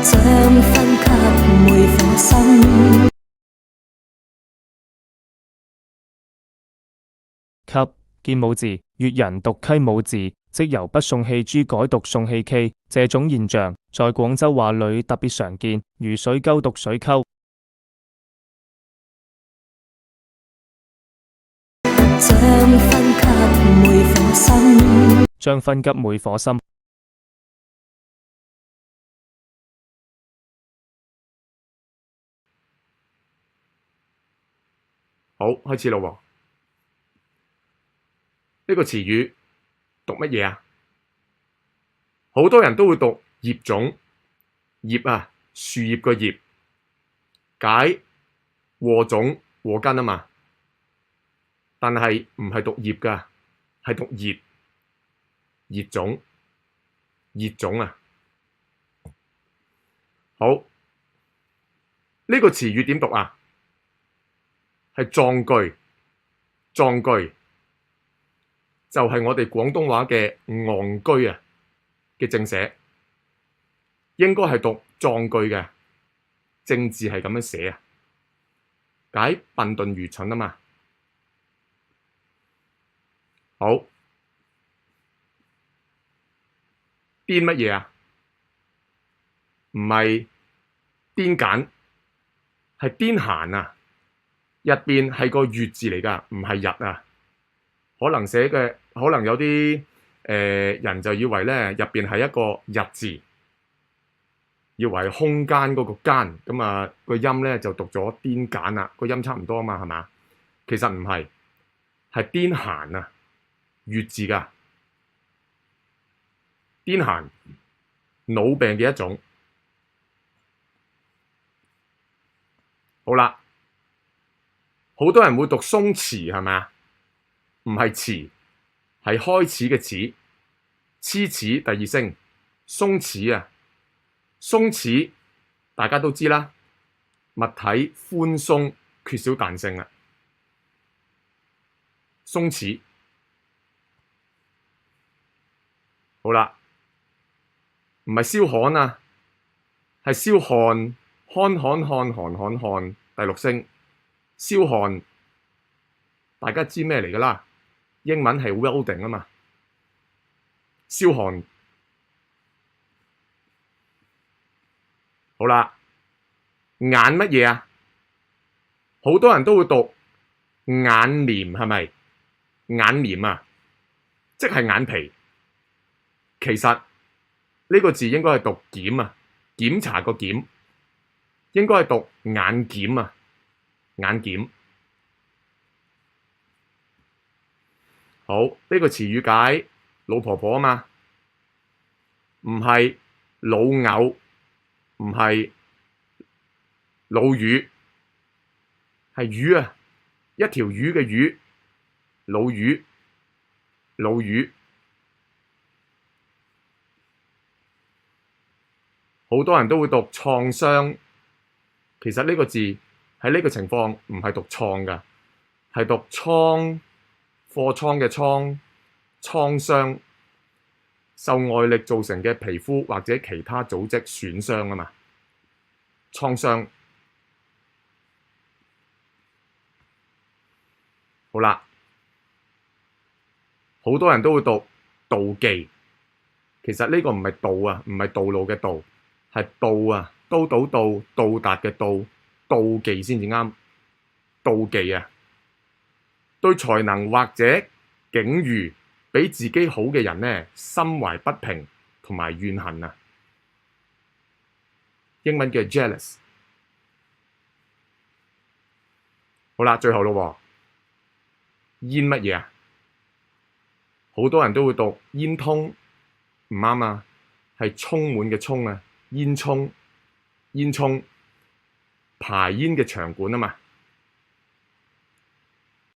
將分給每顆心。及見武字，粵人讀溪武字，即由不送氣珠改讀送氣溪。這種現象在廣州話裏特別常見，如水溝讀水溝。將分給每顆心。將分給每顆心。好，開始咯喎。呢個詞語讀乜嘢啊？好多人都會讀葉種，葉啊，樹葉個葉，解禾種禾根啊嘛。但係唔係讀葉㗎，係讀熱，熱種，熱種啊。好，呢個詞語點讀啊？係壯句，壯句就係我哋廣東話嘅戇居啊嘅正寫，應該係讀壯句嘅，正字係咁樣寫啊，解笨鈍愚蠢啊嘛。好，癲乜嘢啊？唔係癲簡，係癲閒啊！入邊係個月字嚟㗎，唔係日啊。可能寫嘅，可能有啲人就以為咧入邊係一個日字，以為係空間嗰個間，咁啊個音咧就讀咗癲簡啦，個音差唔多啊嘛，係嘛？其實唔係，係癲閒啊，月字㗎。癲閒，腦病嘅一種。好啦，好多人會讀鬆弛係咪啊？唔係詞，係開始嘅始，黐齒第二聲，鬆弛啊，鬆弛大家都知啦，物體寬鬆缺少彈性啦，鬆弛。好啦，唔係燒焊啊，係燒焊，看看看看看看第六聲，燒焊大家知咩嚟㗎啦？英文係 welding 啊嘛，燒焊。好啦，眼乜嘢啊？好多人都會讀眼簾係咪？眼簾啊，即係眼皮。其實呢個字應該係讀檢啊，檢查個檢，應該係讀眼檢啊，眼檢。好，呢個詞語解老婆婆啊嘛，唔係老藕，唔係老魚，係魚啊，一條魚嘅魚，老魚，老魚。好多人都會讀創傷，其實呢個字喺呢個情況唔係讀創㗎，係讀瘡。貨倉嘅倉，創傷，受外力造成嘅皮膚或者其他組織損傷啊嘛，創傷。好啦，好多人都會讀妒忌，其實呢個唔係道啊，唔係道路嘅道，係到啊，都到達嘅到，妒忌先至啱，妒忌啊。對才能或者境遇比自己好嘅人呢，心懷不平同埋怨恨啊。英文叫 jealous。好啦，最後咯喎，煙乜嘢啊？好多人都會讀煙通，唔啱啊，係充滿嘅充啊，煙囪，煙囪，排煙嘅場館啊嘛。